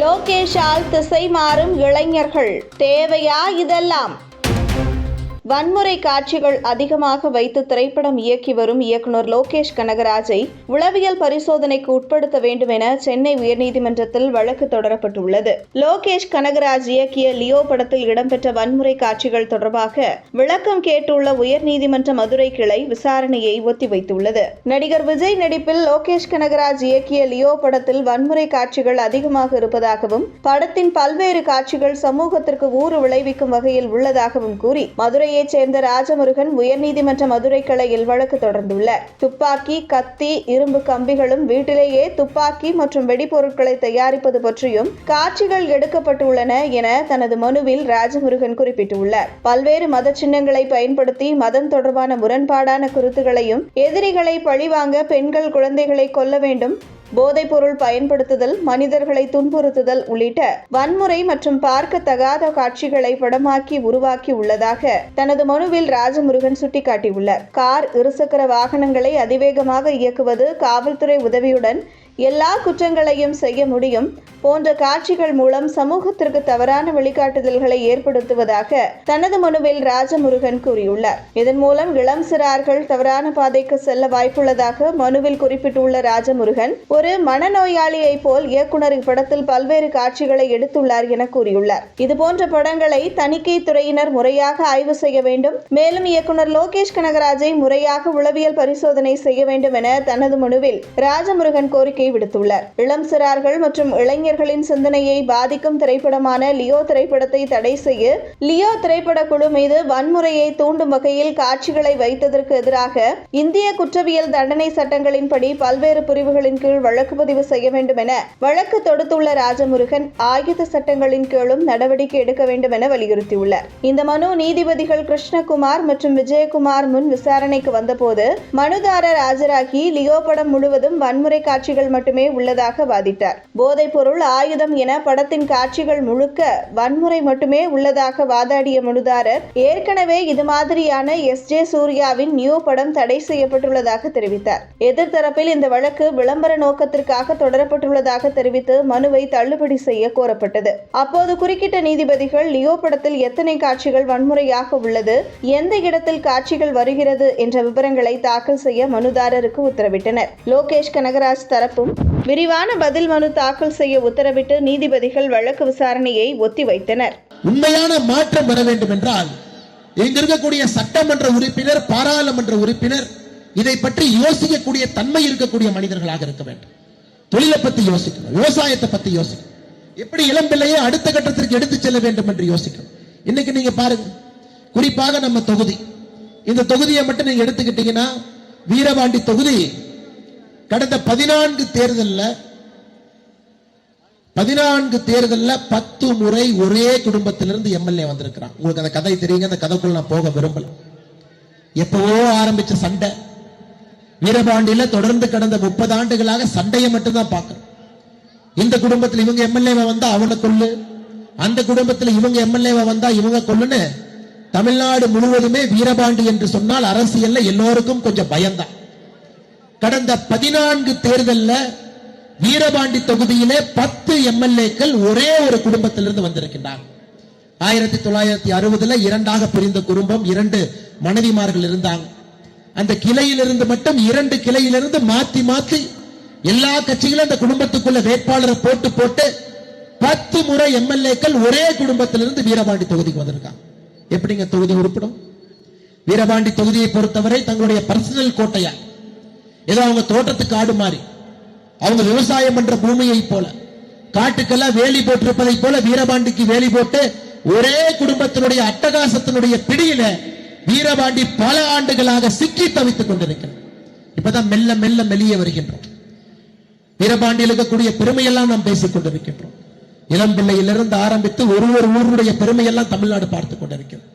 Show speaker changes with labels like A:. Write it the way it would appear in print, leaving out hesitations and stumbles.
A: லோகேஷால் திசை மாறும் இளைஞர்கள் தேவையா இதெல்லாம்? வன்முறை காட்சிகள் அதிகமாக வைத்து திரைப்படம் இயக்கி வரும் இயக்குநர் லோகேஷ் கனகராஜை உளவியல் பரிசோதனைக்கு உட்படுத்த வேண்டும் என சென்னை உயர்நீதிமன்றத்தில் வழக்கு தொடரப்பட்டுள்ளது. லோகேஷ் கனகராஜ் இயக்கிய லியோ படத்தில் இடம்பெற்ற வன்முறை காட்சிகள் தொடர்பாக விளக்கம் கேட்டுள்ள உயர்நீதிமன்ற மதுரை கிளை விசாரணையை ஒத்திவைத்துள்ளது. நடிகர் விஜய் நடிப்பில் லோகேஷ் கனகராஜ் இயக்கிய லியோ படத்தில் வன்முறை காட்சிகள் அதிகமாக இருப்பதாகவும் படத்தின் பல்வேறு காட்சிகள் சமூகத்திற்கு ஊறு விளைவிக்கும் வகையில் உள்ளதாகவும் கூறி மதுரை சேர்ந்த ராஜமுருகன் உயர்நீதிமன்ற மதுரை கிளையில் வழக்கு தொடர்ந்துள்ளார். துப்பாக்கி, கத்தி, இரும்பு கம்பிகளும் வீட்டிலேயே துப்பாக்கி மற்றும் வெடிபொருட்களை தயாரிப்பது பற்றியும் காட்சிகள் எடுக்கப்பட்டுள்ளன என தனது மனுவில் ராஜமுருகன் குறிப்பிட்டுள்ளார். பல்வேறு மத சின்னங்களை பயன்படுத்தி மதம் தொடர்பான முரண்பாடான கருத்துகளையும் எதிரிகளை பழிவாங்க பெண்கள், குழந்தைகளை கொல்ல வேண்டும், போதைப்பொருள் பயன்படுத்துதல், மனிதர்களை துன்புறுத்துதல் உள்ளிட்ட வன்முறை மற்றும் பார்க்கத்தகாத காட்சிகளை படமாக்கி உருவாக்கி உள்ளதாக தனது மனுவில் ராஜமுருகன் சுட்டிக்காட்டியுள்ளார். கார், இருசக்கர வாகனங்களை அதிவேகமாக இயக்குவது, காவல்துறை உதவியுடன் எல்லா குற்றங்களையும் செய்ய முடியும் போன்ற காட்சிகள் மூலம் சமூகத்திற்கு தவறான வழிகாட்டுதல்களை ஏற்படுத்துவதாக தனது மனுவில் ராஜமுருகன் கூறியுள்ளார். இதன் மூலம் இளம் சிறார்கள் தவறான பாதைக்கு செல்ல வாய்ப்புள்ளதாக மனுவில் குறிப்பிட்டுள்ள ராஜமுருகன், ஒரு மனநோயாளியை போல் இயக்குனர் இப்படத்தில் பல்வேறு காட்சிகளை எடுத்துள்ளார் என கூறியுள்ளார். இதுபோன்ற படங்களை தணிக்கை துறையினர் முறையாக ஆய்வு செய்ய வேண்டும். மேலும் இயக்குனர் லோகேஷ் கனகராஜை முறையாக உளவியல் பரிசோதனை செய்ய வேண்டும் என தனது மனுவில் ராஜமுருகன் கோரிக்கை விடுத்துள்ளார். இளம் சிறார்கள் மற்றும் இளைஞர்களின் சிந்தனையை பாதிக்கும் திரைப்படமான லியோ திரைப்படத்தை தடை செய்ய லியோ திரைப்பட குழு மீது வன்முறையை தூண்டும் வகையில் காட்சிகளை வைத்ததற்கு எதிராக இந்திய குற்றவியல் தண்டனை சட்டங்களின்படி பல்வேறு பிரிவுகளின் கீழ் வழக்கு பதிவு செய்ய வேண்டும் என வழக்கு தொடுத்துள்ள ராஜமுருகன், ஆயுத சட்டங்களின் கீழும் நடவடிக்கை எடுக்க வேண்டும் என வலியுறுத்தியுள்ளார். இந்த மனு நீதிபதிகள் கிருஷ்ணகுமார் மற்றும் விஜயகுமார் முன் விசாரணைக்கு வந்தபோது மனுதாரர் ஆஜராகி லியோ படம் முழுவதும் வன்முறை காட்சிகள் மட்டுமே உள்ளதாக வாதிட்டார். போதைப் பொருள், ஆயுதம் என படத்தின் காட்சிகள் முழுக்க வன்முறை மட்டுமே உள்ளதாக வாதாடிய மனுதாரர் ஏற்கனவே இது மாதிரியான எஸ்.ஜே. சூர்யாவின் நியூ படம் தடை செய்யப்பட்டுள்ளதாக தெரிவித்தார். எதிர்த்தரப்பில் இந்த வழக்கு விளம்பர நோக்கத்திற்காக தொடரப்பட்டுள்ளதாக தெரிவித்து மனுவை தள்ளுபடி செய்ய கோரப்பட்டது. அப்போது குறுக்கிட்ட நீதிபதிகள், லியோ படத்தில் எத்தனை காட்சிகள் வன்முறையாக உள்ளது, எந்த இடத்தில் காட்சிகள் வருகிறது என்ற விவரங்களை தாக்கல் செய்ய மனுதாரருக்கு உத்தரவிட்டனர். லோகேஷ் கனகராஜ் தரப்பும் விரிவான பதில் மனு தாக்கல் செய்ய உத்தரவிட்டு நீதிபதிகள் வழக்கு விசாரணையை ஒத்திவைத்தனர்.
B: உண்மையான மாற்றம் வர வேண்டும் என்றால் இங்க இருக்கக்கூடிய சட்டமன்ற உறுப்பினர், பாராளுமன்ற உறுப்பினர் இதை பற்றி யோசிக்கக்கூடிய தன்மை இருக்கக்கூடிய மனிதர்களாக இருக்க வேண்டும். தொழிலை பத்தி யோசிக்கணும், விவசாயத்தை பத்தி யோசிக்கணும், எப்படி இளம் பிள்ளையை அடுத்த கட்டத்திற்கு எடுத்து செல்ல வேண்டும் என்று யோசிக்கணும். இன்னைக்கு நீங்க பாருங்க, குறிப்பாக நம்ம தொகுதி, இந்த தொகுதியை மட்டும் நீங்க எடுத்துக்கிட்டீங்கன்னா வீரபாண்டி தொகுதி கடந்த 14 தேர்தல்ல 10 முறை ஒரே குடும்பத்திலிருந்து எம்எல்ஏ வந்திருக்கிறான். உங்களுக்கு அந்த கதை தெரியுங்க, அந்த கதைக்குள்ள நான் போக விரும்பல. எப்பவோ ஆரம்பிச்ச சண்டை வீரபாண்டியில தொடர்ந்து கடந்த 30 ஆண்டுகளாக சண்டையை மட்டும்தான் பார்க்கிறோம். இந்த குடும்பத்தில் இவங்க எம்எல்ஏ வந்தா அவனை கொள்ளு, அந்த குடும்பத்தில் இவங்க எம்எல்ஏ வந்தா இவங்க கொள்ளுன்னு தமிழ்நாடு முழுவதுமே வீரபாண்டி என்று சொன்னால் அரசியல்ல எல்லோருக்கும் கொஞ்சம் பயம்தான். கடந்த 14 தேர்தல்ல வீரபாண்டி தொகுதியிலே 10 எம்எல்ஏக்கள் ஒரே ஒரு குடும்பத்திலிருந்து வந்திருக்கின்றார். 1960 இரண்டாக பிரிந்த குடும்பம், 2 மனைவிமார்கள் இருந்தாங்க. அந்த கிளையிலிருந்து மட்டும் 2 கிளையிலிருந்து மாத்தி மாத்தி எல்லா கட்சிகளும் அந்த குடும்பத்துக்குள்ள வேட்பாளரை போட்டு 10 முறை எம்எல்ஏக்கள் ஒரே குடும்பத்திலிருந்து வீரபாண்டி தொகுதிக்கு வந்திருக்காங்க. எப்படிங்க தொகுதி உருப்பிடும்? வீரபாண்டி தொகுதியை பொறுத்தவரை தங்களுடைய பர்சனல் கோட்டையா, ஏதோ அவங்க தோட்டத்துக்கு ஆடு மாறி, அவங்க விவசாயம் பண்ற பூமியை போல, காட்டுக்கெல்லாம் வேலி போட்டிருப்பதை போல வீரபாண்டிக்கு வேலி போட்டு ஒரே குடும்பத்தினுடைய அட்டகாசத்தினுடைய பிடியில வீரபாண்டி பல ஆண்டுகளாக சிக்கி தவித்துக் கொண்டிருக்கிறார். இப்பதான் மெல்ல மெல்ல மெல்லிய வருகின்றோம். வீரபாண்டியில் இருக்கக்கூடிய பெருமையெல்லாம் நாம் பேசிக் கொண்டிருக்கின்றோம். இளம்பிள்ளையிலிருந்து ஆரம்பித்து ஒரு ஊருடைய பெருமையெல்லாம் தமிழ்நாடு பார்த்துக் கொண்டிருக்கிறோம்.